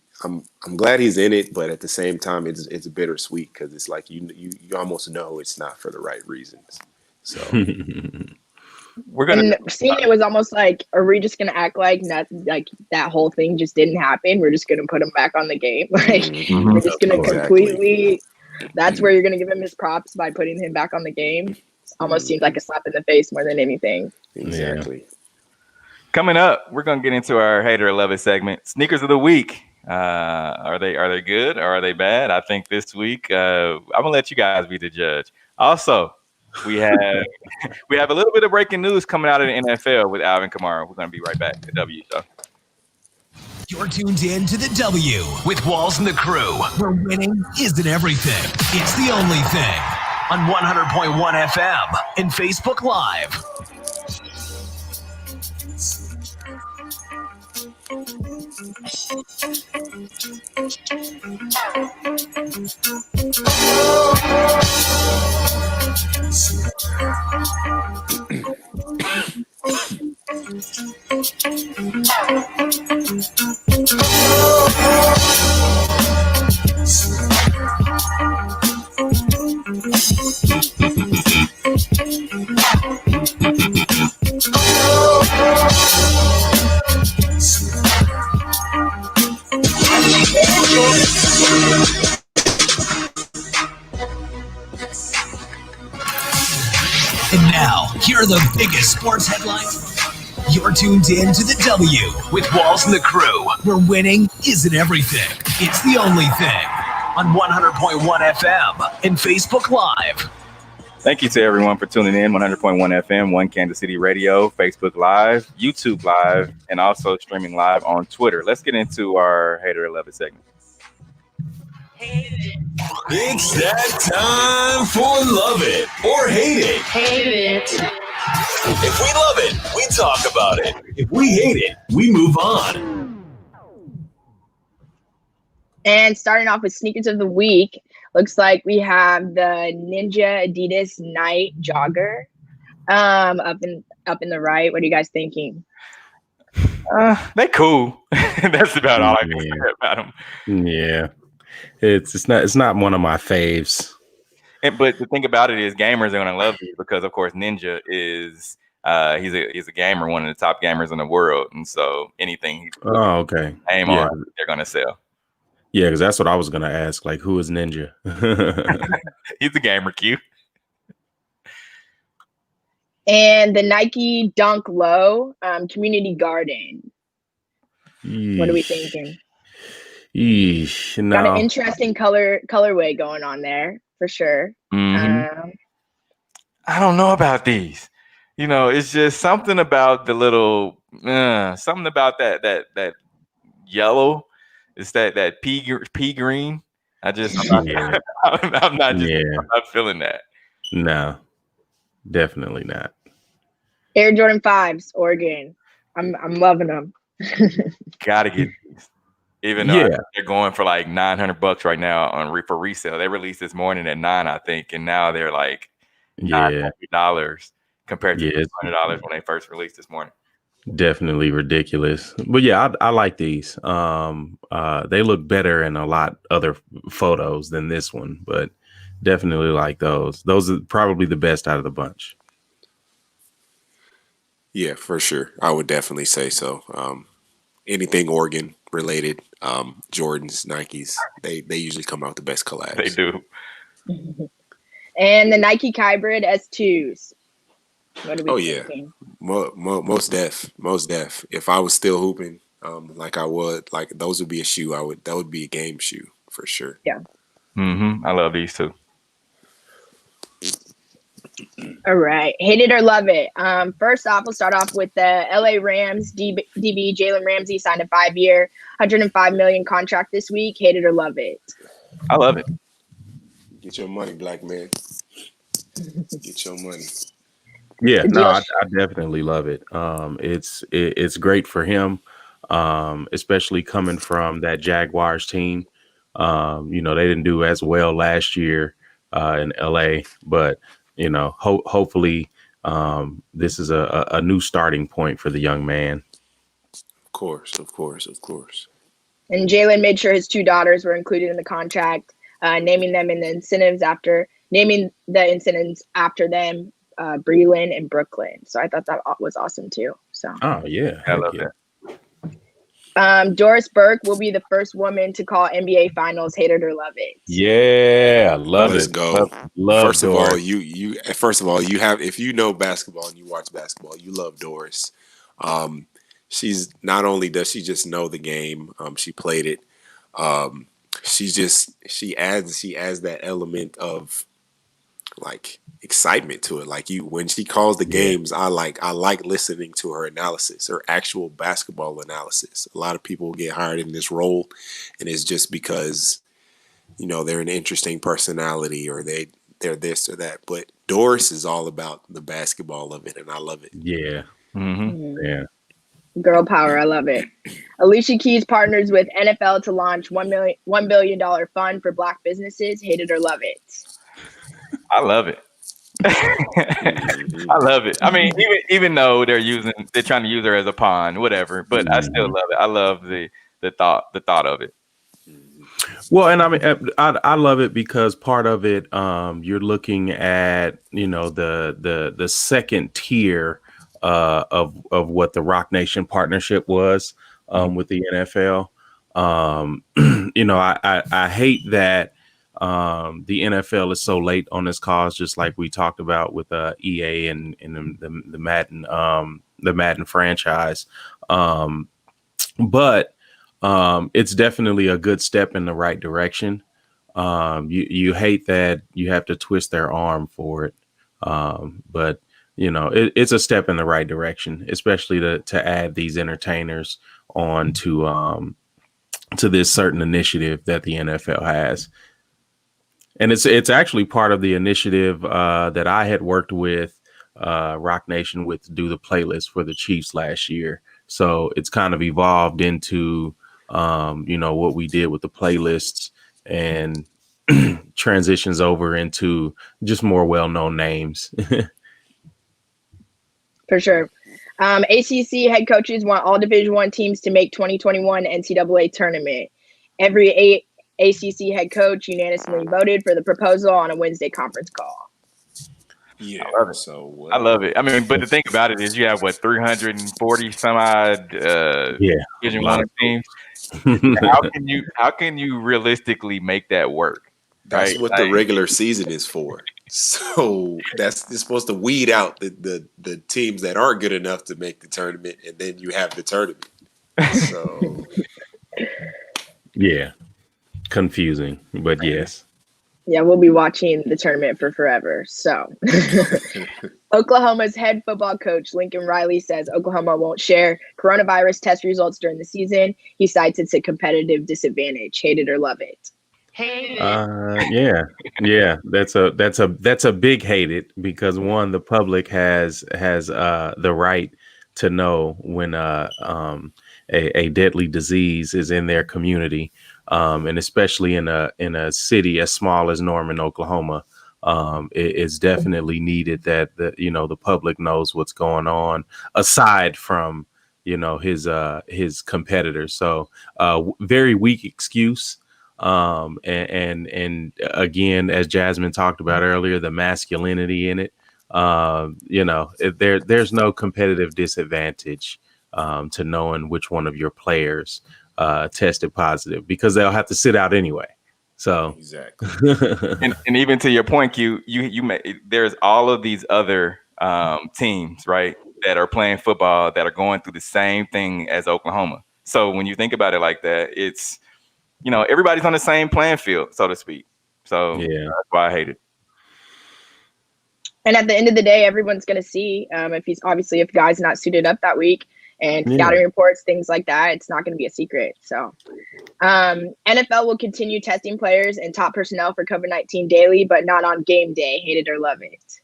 in it, but at the same time, it's bittersweet because it's like you almost know it's not for the right reasons. So seeing it was almost like, are we just gonna act like that whole thing just didn't happen? We're just gonna put him back on the game. We're just gonna completely. That's where you're gonna give him his props by putting him back on the game. Almost seems like a slap in the face more than anything. Exactly. Yeah. Coming up, we're gonna get into our Hater or Love It segment. Sneakers of the week. Are they good or are they bad? I think this week I'm gonna let you guys be the judge. Also, we have a little bit of breaking news coming out of the NFL with Alvin Kamara. We're gonna be right back. The W Show. You're tuned in to the W with Walls and the Crew, where winning isn't everything. It's the only thing. On 100.1 FM and Facebook Live. And now, here are the biggest sports headlines. You're tuned in to the W with Walls and the Crew, where winning isn't everything. It's the only thing. On 100.1 FM and Facebook Live. Thank you to everyone for tuning in. 100.1 FM, One Kansas City Radio, Facebook Live, YouTube Live, and also streaming live on Twitter. Let's get into our Hater or Love It segment. It's that time for Love It or Hate It. Hate it. If we love it, we talk about it. If we hate it, we move on. And starting off with sneakers of the week, looks like we have the Ninja Adidas Night Jogger up in the right. What are you guys thinking? They cool. That's about all I can say about them. Yeah. It's not one of my faves. But the thing about it is gamers are going to love these because, of course, Ninja is he's a gamer, one of the top gamers in the world. And so anything he's okay. aim on, they're going to sell. Yeah, because that's what I was gonna ask. Like, who is Ninja? He's a gamer, Q. And the Nike Dunk Low Community Garden. What are we thinking? Yeesh, Got an no. interesting colorway going on there for sure. I don't know about these. It's just something about the little something about that yellow. It's that pea green. I'm Yeah. not Yeah. I'm not feeling that. No, definitely not. Air Jordan 5s, Oregon. I'm loving them. Gotta get these. Even though they're going for like $900 right now for resale. They released this morning at $9, I think, and now they're like $900 compared to $100 when they first released this morning. Definitely ridiculous. But yeah, I like these. They look better in a lot other photos than this one, but definitely like those. Those are probably the best out of the bunch. Yeah, for sure. I would definitely say so. Anything Oregon related, Jordans, Nikes, they usually come out the best collabs. They do. And the Nike Hybrid S2s. What are we thinking? Most def. If I was still hooping, like I would, like those would be a shoe. That would be a game shoe for sure. Yeah. I love these too. All right. Hate it or love it. First off, we'll start off with the LA Rams. DB Jalen Ramsey signed a 5-year, $105 million contract this week. Hate it or love it. I love it. Get your money, black man. Get your money. Yeah, no, I definitely love it. It's great for him, especially coming from that Jaguars team. They didn't do as well last year in LA, but hopefully this is a new starting point for the young man. Of course. And Jalen made sure his 2 daughters were included in the contract, naming the incentives after them. Breland and Brooklyn. So I thought that was awesome too. So oh yeah, I love that. Doris Burke will be the first woman to call NBA Finals. Hate it or love it. Yeah, love Let's it. go. Love First of Doris. all, you have, if you know basketball and you watch basketball, you love Doris. She's not only does she just know the game, she played it. She adds that element of like excitement to it. Like when she calls the games, I like listening to her analysis, her actual basketball analysis. A lot of people get hired in this role, and it's just because they're an interesting personality or they're this or that. But Doris is all about the basketball of it, and I love it. Yeah. Yeah. Girl power, I love it. Alicia Keys partners with NFL to launch $1 billion fund for Black businesses. Hate it or love it. I love it. I love it. I mean, even though they're trying to use her as a pawn, whatever, but I still love it. I love the thought of it. Well, and I mean, I love it because part of it, you're looking at, the second tier of what the Rock Nation partnership was with the NFL. I hate that the NFL is so late on this cause, just like we talked about with EA and the Madden franchise. But it's definitely a good step in the right direction. You hate that you have to twist their arm for it. But it's a step in the right direction, especially to add these entertainers on to this certain initiative that the NFL has. And it's actually part of the initiative that I had worked with Rock Nation with to do the playlist for the Chiefs last year. So it's kind of evolved into, what we did with the playlists and transitions over into just more well-known names. For sure. ACC head coaches want all Division I teams to make 2021 NCAA tournament. Every ACC head coach unanimously voted for the proposal on a Wednesday conference call. Yeah, I love it. So I love it. I mean, but the thing about it is, you have 340 some odd Division I teams. how can you realistically make that work? That's Right? what the regular season is for. So it's supposed to weed out the teams that aren't good enough to make the tournament, and then you have the tournament. So Yeah, confusing, but yes. Yeah, we'll be watching the tournament for forever. So, Oklahoma's head football coach, Lincoln Riley, says Oklahoma won't share coronavirus test results during the season. He cites it's a competitive disadvantage. Hate it or love it. Yeah. That's a big hate it, because one, the public has the right to know when a deadly disease is in their community, and especially in a city as small as Norman, Oklahoma. It's definitely needed that the public knows what's going on, aside from his competitors. So very weak excuse. And again, as Jasmine talked about earlier, the masculinity in it, there's no competitive disadvantage to knowing which one of your players tested positive, because they'll have to sit out anyway. So exactly. and even to your point, there's all of these other teams, right, that are playing football that are going through the same thing as Oklahoma. So when you think about it like that, it's everybody's on the same playing field, so to speak. So yeah, that's why I hate it. And at the end of the day, everyone's going to see if guy's not suited up that week, and scouting reports, things like that. It's not going to be a secret. So NFL will continue testing players and top personnel for COVID-19 daily, but not on game day. Hate it or love it.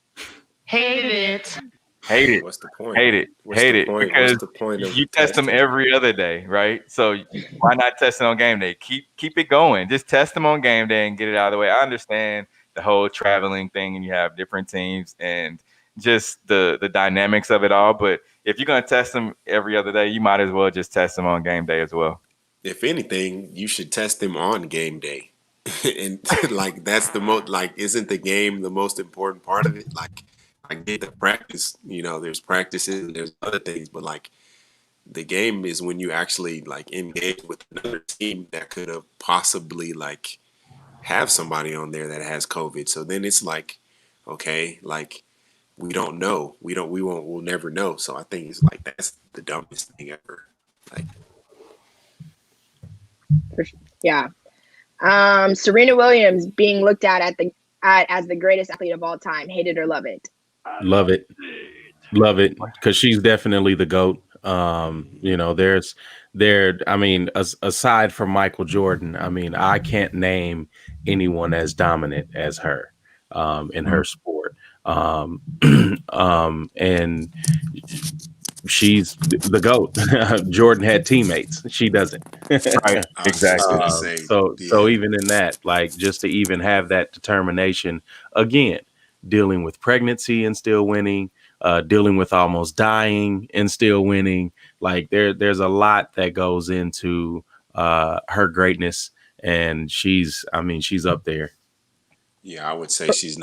Hate it. Hate it. What's the point? Hate it. Hate it. Because what's the point of you test them every other day, right? So why not test it on game day? Keep it going. Just test them on game day and get it out of the way. I understand the whole traveling thing, and you have different teams and just the dynamics of it all. But if you're going to test them every other day, you might as well just test them on game day as well. If anything, you should test them on game day. And like, that's the most, like, isn't the game the most important part of it? Like, I get the practice, there's practices and there's other things, but like, the game is when you actually like engage with another team that could have possibly like have somebody on there that has COVID. So then it's like, okay, like, we don't know. We'll never know. So I think it's like, that's the dumbest thing ever. Like, yeah. Serena Williams being looked at as the greatest athlete of all time. Hate it or love it. Love it, because she's definitely the GOAT. Aside from Michael Jordan, I can't name anyone as dominant as her in her sport. And she's the GOAT. Jordan had teammates. She doesn't. Right. Exactly. So even in that, like, just to even have that determination, again, dealing with pregnancy and still winning, dealing with almost dying and still winning. Like, there's a lot that goes into her greatness, and she's up there. Yeah, I would say she's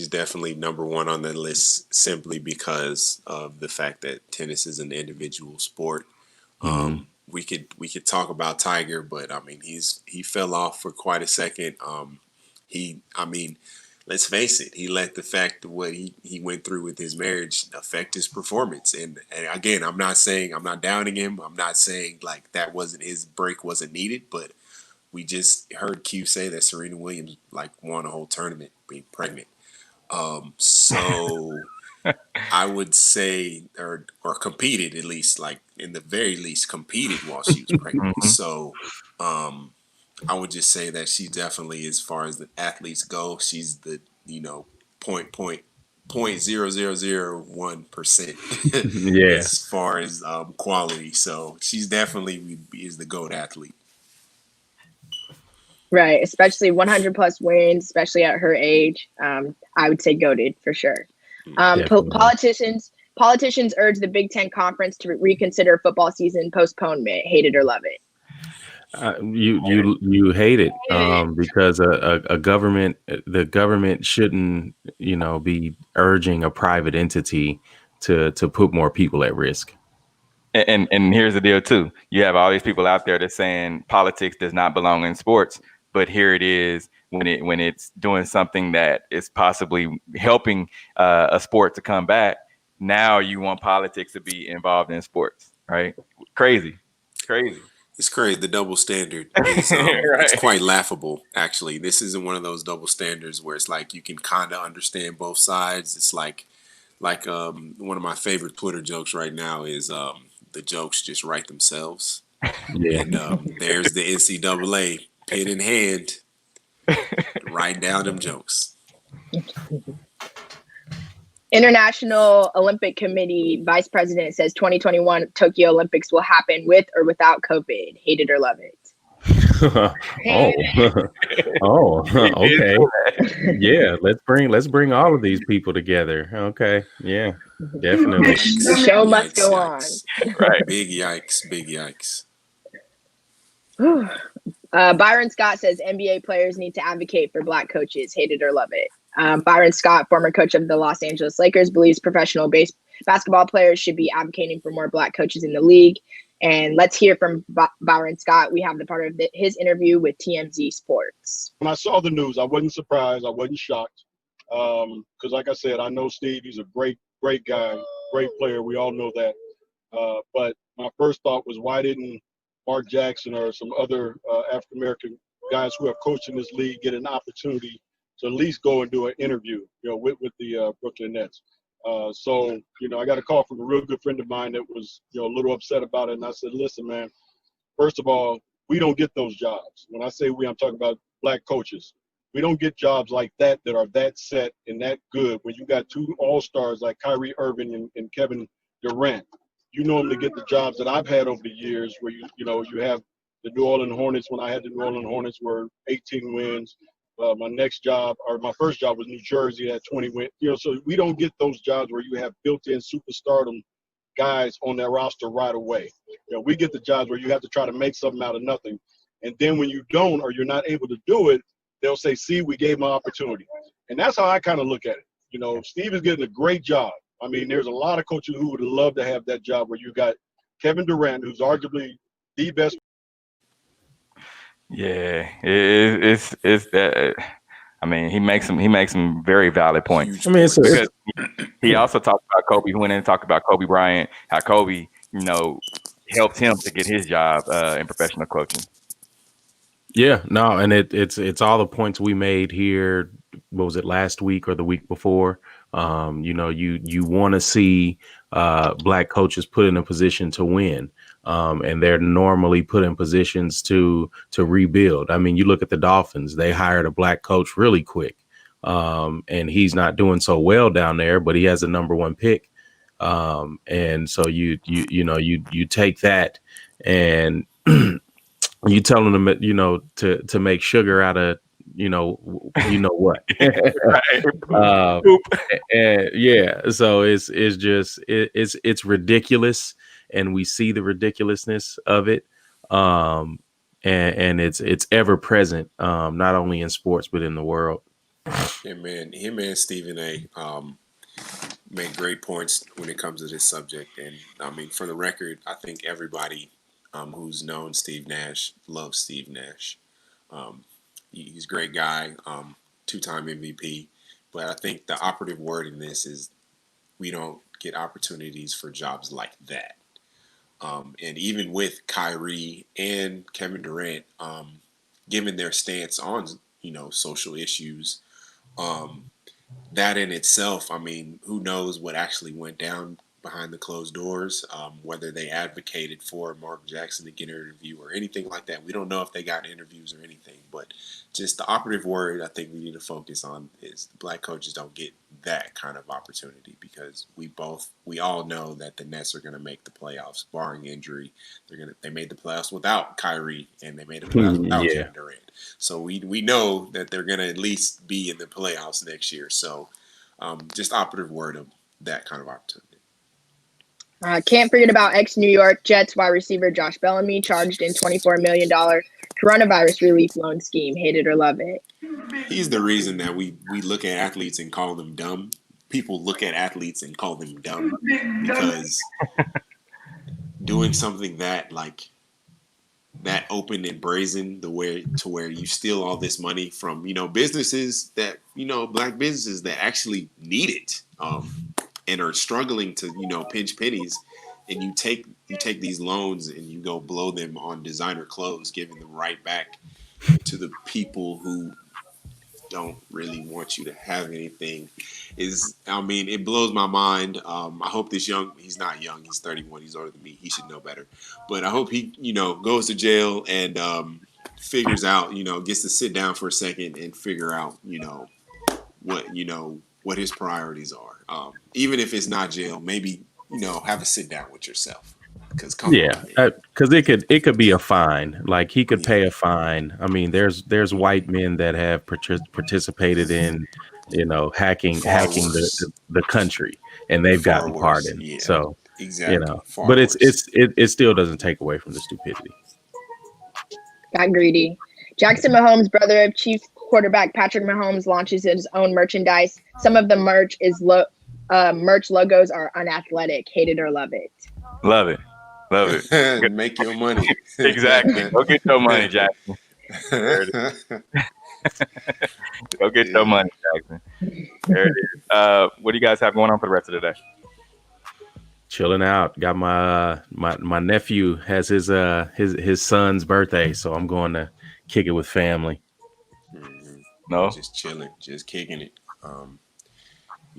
definitely number one on the list, simply because of the fact that tennis is an individual sport. We could talk about Tiger, but he fell off for quite a second. Let's face it, he let the fact of what he went through with his marriage affect his performance. And again, I'm not downing him. I'm not saying like that wasn't, his break wasn't needed, but we just heard Q say that Serena Williams like won a whole tournament being pregnant. So I would say, or competed, at least, like in the very least competed while she was pregnant. So I would just say that she definitely, as far as the athletes go, she's the 0.0001% Yeah, as far as quality. So she's definitely is the GOAT athlete. Right, especially 100 plus wins, especially at her age. I would say goated for sure. Politicians urge the Big Ten Conference to reconsider football season postponement. Hate it or love it. You hate it because the government shouldn't be urging a private entity to put more people at risk. And here's the deal too. You have all these people out there that's saying politics does not belong in sports, but here it is when it's doing something that is possibly helping a sport to come back. Now you want politics to be involved in sports, right? Crazy. It's crazy. The double standard is it's quite laughable, actually. This isn't one of those double standards where it's like you can kind of understand both sides. It's like one of my favorite Twitter jokes right now is the jokes just write themselves. Yeah. And there's the NCAA pen in hand, writing down them jokes. International Olympic Committee Vice President says 2021 Tokyo Olympics will happen with or without COVID. Hate it or love it. Okay. Yeah, let's bring all of these people together. Okay. Yeah, definitely. The show must go on. Right. Big yikes. Byron Scott says NBA players need to advocate for Black coaches. Hate it or love it. Byron Scott, former coach of the Los Angeles Lakers, believes professional basketball players should be advocating for more Black coaches in the league. And let's hear from Byron Scott. We have the part of his interview with TMZ Sports. When I saw the news, I wasn't surprised. I wasn't shocked. Because like I said, I know Steve. He's a great guy, great player. We all know that. But my first thought was, why didn't Mark Jackson or some other African-American guys who have coached in this league get an opportunity to at least go and do an interview, with the Brooklyn Nets? So, I got a call from a real good friend of mine that was, a little upset about it. And I said, listen, man, first of all, we don't get those jobs. When I say we, I'm talking about Black coaches. We don't get jobs like that are that set and that good when you got two all-stars like Kyrie Irving and Kevin Durant. You normally get the jobs that I've had over the years where, you have the New Orleans Hornets. When I had the New Orleans Hornets were 18 wins. My first job was New Jersey at 20 wins. So we don't get those jobs where you have built-in superstardom guys on their roster right away. We get the jobs where you have to try to make something out of nothing. And then when you don't or you're not able to do it, they'll say, see, we gave him an opportunity. And that's how I kind of look at it. Steve is getting a great job. I mean, there's a lot of coaches who would love to have that job where you got Kevin Durant, who's arguably the best. Yeah, it's that. I mean, he makes some very valid points. I mean, because he also talked about Kobe. He went in and talked about Kobe Bryant, how Kobe, helped him to get his job in professional coaching. Yeah, no, and it's all the points we made here. What was it, last week or the week before? You want to see Black coaches put in a position to win. And they're normally put in positions to rebuild. I mean, you look at the Dolphins, they hired a Black coach really quick. And he's not doing so well down there, but he has a number one pick. And so you take that and you tell them, to make sugar out of, what. And yeah, so it's ridiculous. And we see the ridiculousness of it, and it's ever present, not only in sports but in the world. Him and Stephen A. Made great points when it comes to this subject. And I mean, for the record, I think everybody who's known Steve Nash loves Steve Nash. He's a great guy, 2-time MVP. But I think the operative word in this is we don't get opportunities for jobs like that. And even with Kyrie and Kevin Durant, given their stance on, social issues, that in itself, I mean, who knows what actually went down behind the closed doors, whether they advocated for Mark Jackson to get an interview or anything like that. We don't know if they got interviews or anything, but just the operative word I think we need to focus on is Black coaches don't get that kind of opportunity because we all know that the Nets are going to make the playoffs, barring injury. They made the playoffs without Kyrie and they made the playoffs without Kevin Durant. So we know that they're going to at least be in the playoffs next year. So just operative word of that kind of opportunity. Can't forget about ex-New York Jets wide receiver Josh Bellamy, charged in $24 million coronavirus relief loan scheme. Hate it or love it. He's the reason that we look at athletes and call them dumb. People look at athletes and call them dumb because doing something that open and brazen, to where you steal all this money from businesses that black businesses that actually need it, and are struggling to pinch pennies, and you take these loans and you go blow them on designer clothes, giving them right back to the people who don't really want you to have anything. It blows my mind. I hope he's not young, he's 31, he's older than me, he should know better, but I hope he goes to jail and figures out, gets to sit down for a second and figure out what his priorities are, even if it's not jail. Maybe have a sit down with yourself. Because it could be a fine. Like, he could pay a fine. I mean, there's white men that have participated in, hacking the country, and they've gotten pardoned. Yeah, so exactly. But it still doesn't take away from the stupidity. Got greedy. Jackson Mahomes, brother of Chiefs quarterback Patrick Mahomes, launches his own merchandise. Some of the merch logos are unathletic. Hate it or love it. Love it. Love it. Make your money. Exactly. Go get your money, Jackson. There it is. Go get your money, Jackson. There it is. What do you guys have going on for the rest of the day? Chilling out. Got my nephew has his son's birthday, so I'm going to kick it with family. No, just chilling, just kicking it.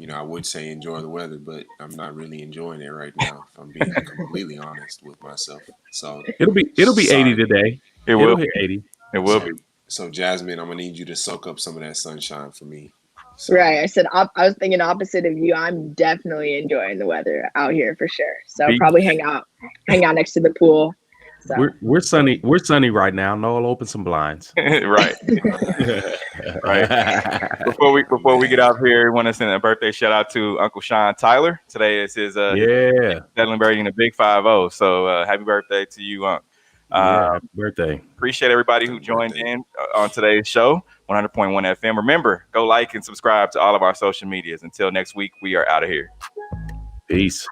I would say enjoy the weather, but I'm not really enjoying it right now, if I'm being completely honest with myself. So it'll be 80 today. It'll be 80. It will be. So Jasmine, I'm gonna need you to soak up some of that sunshine for me. So, right. I said I was thinking opposite of you. I'm definitely enjoying the weather out here for sure. So probably hang out next to the pool. So. We're sunny. We're sunny right now. Noel, open some blinds. Right. Right. Before we get out here, I want to send a birthday shout out to Uncle Sean Tyler. Today is his celebrating the big 5-0. So happy birthday to you, Unc. Happy birthday. Appreciate everybody who joined in on today's show, 100.1 FM. Remember, go like and subscribe to all of our social medias. Until next week, we are out of here. Peace.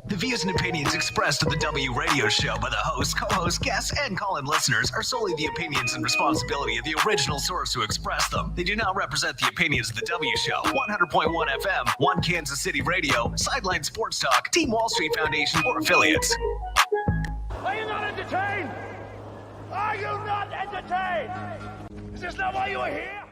The views and opinions expressed on the W Radio Show by the host, co-host, guests, and call-in listeners are solely the opinions and responsibility of the original source who expressed them. They do not represent the opinions of the W Show, 100.1 FM, One Kansas City Radio, Sideline Sports Talk, Team Wall Street Foundation, or affiliates. Are you not entertained? Are you not entertained? Is this not why you are here?